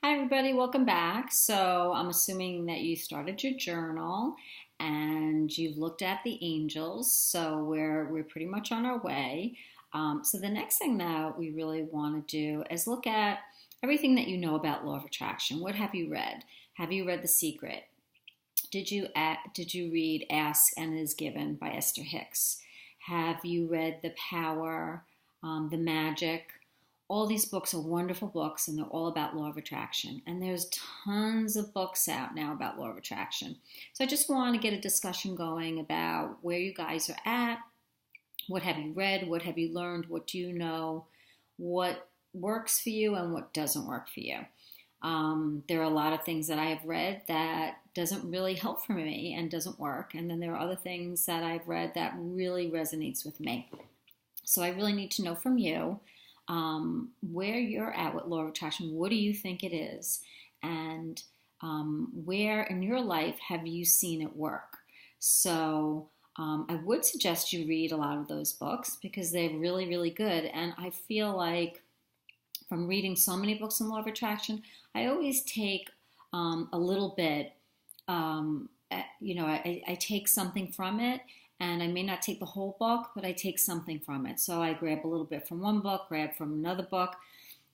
Hi, everybody. Welcome back. So, I'm assuming that you started your journal and you've looked at the angels. So, we're pretty much on our way. So, the next thing that we really want to do is look at everything that you know about law of attraction. What have you read? Have you read The Secret? Did you read Ask and It Is Given by Esther Hicks? Have you read The Power, The Magic? All these books are wonderful books and they're all about law of attraction. And there's tons of books out now about law of attraction. So I just want to get a discussion going about where you guys are at. What have you read? What have you learned? What do you know? What works for you and what doesn't work for you? There are a lot of things that I have read that doesn't really help for me and doesn't work. And then there are other things that I've read that really resonates with me. So I really need to know from you where you're at with law of attraction. What do you think it is? And where in your life have you seen it work? So I would suggest you read a lot of those books because they're really, really good. And I feel like from reading so many books on law of attraction, I always take a little bit, I take something from it, and I may not take the whole book, but I take something from it. So I grab a little bit from one book, grab from another book.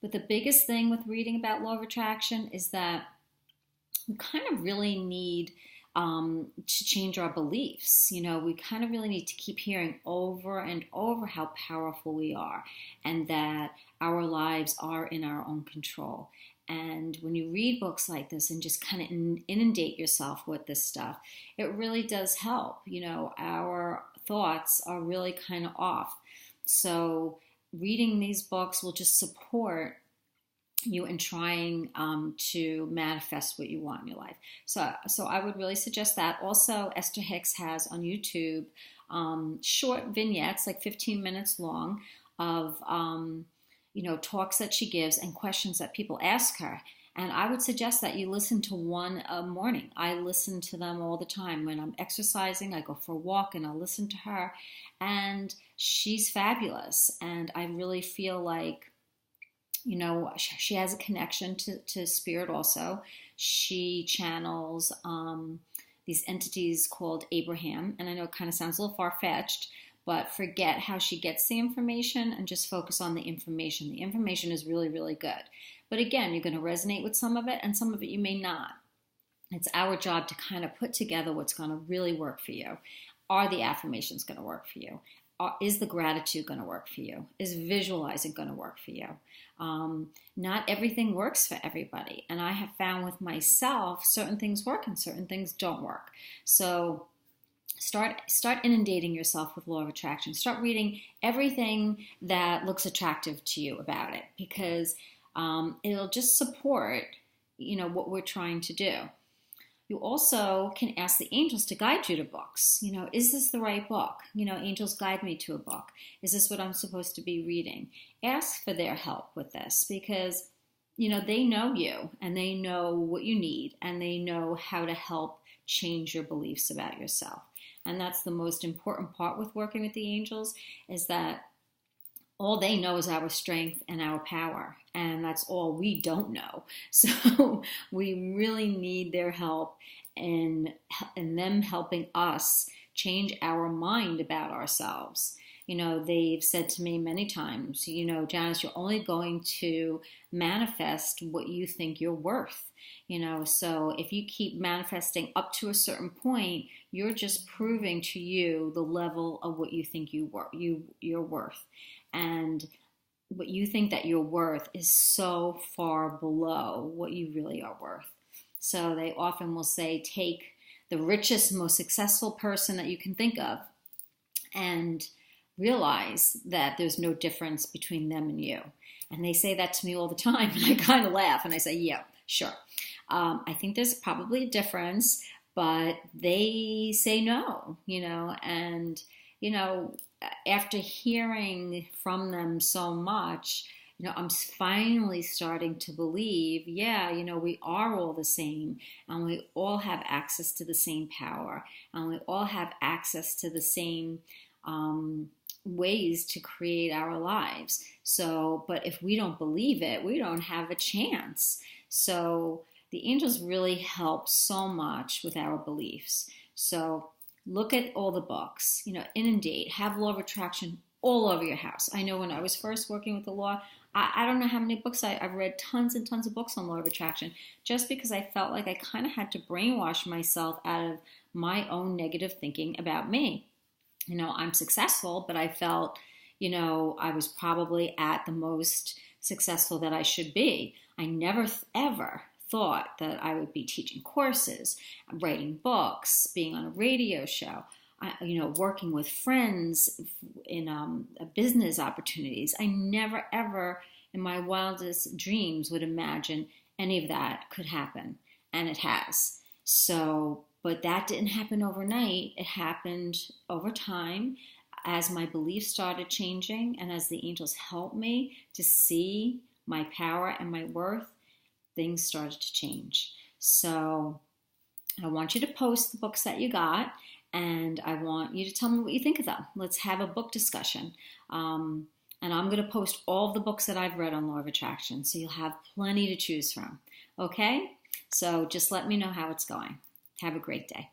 But the biggest thing with reading about law of attraction is that we kind of really need to change our beliefs. We kind of really need to keep hearing over and over how powerful we are and that our lives are in our own control. And when you read books like this and just kind of inundate yourself with this stuff, it really does help. Our thoughts are really kind of off. So reading these books will just support you in trying to manifest what you want in your life. So I would really suggest that. Also, Esther Hicks has on YouTube short vignettes, like 15 minutes long, of talks that she gives and questions that people ask her. And I would suggest that you listen to one a morning. I listen to them all the time. When I'm exercising, I go for a walk and I listen to her. And she's fabulous. And I really feel like she has a connection to spirit also. She channels these entities called Abraham. And I know it kind of sounds a little far-fetched, but forget how she gets the information and just focus on the information. The information is really, really good. But again, you're going to resonate with some of it and some of it you may not. It's our job to kind of put together what's going to really work for you. Are the affirmations going to work for you? Is the gratitude going to work for you? Is visualizing going to work for you? Not everything works for everybody. And I have found with myself, certain things work and certain things don't work. So start inundating yourself with law of attraction. Start reading everything that looks attractive to you about it because it'll just support, what we're trying to do. You also can ask the angels to guide you to books. Is this the right book? Angels guide me to a book. Is this what I'm supposed to be reading? Ask for their help with this because, they know you and they know what you need and they know how to help change your beliefs about yourself. And that's the most important part with working with the angels is that all they know is our strength and our power. And that's all we don't know. So we really need their help in them helping us change our mind about ourselves. They've said to me many times, Janice, you're only going to manifest what you think you're worth. So if you keep manifesting up to a certain point, you're just proving to you the level of what you think you're worth. And what you think that you're worth is so far below what you really are worth. So they often will say, take the richest, most successful person that you can think of and realize that there's no difference between them and you. And they say that to me all the time. And I kind of laugh and I say, yeah, sure. I think there's probably a difference, but they say no, and, after hearing from them so much, I'm finally starting to believe, yeah, we are all the same and we all have access to the same power and we all have access to the same ways to create our lives. So, but if we don't believe it, we don't have a chance. So the angels really help so much with our beliefs. So look at all the books, inundate, have law of attraction all over your house. I know when I was first working with the law, I don't know how many books I've read, tons and tons of books on law of attraction, just because I felt like I kind of had to brainwash myself out of my own negative thinking about me. I'm successful, but I felt, I was probably at the most successful that I should be. I never ever thought that I would be teaching courses, writing books, being on a radio show, working with friends in business opportunities. I never ever in my wildest dreams would imagine any of that could happen. And it has. So, but that didn't happen overnight. It happened over time as my beliefs started changing and as the angels helped me to see my power and my worth, things started to change. So I want you to post the books that you got, and I want you to tell me what you think of them. Let's have a book discussion. And I'm going to post all of the books that I've read on Law of Attraction, so you'll have plenty to choose from. Okay? So just let me know how it's going. Have a great day.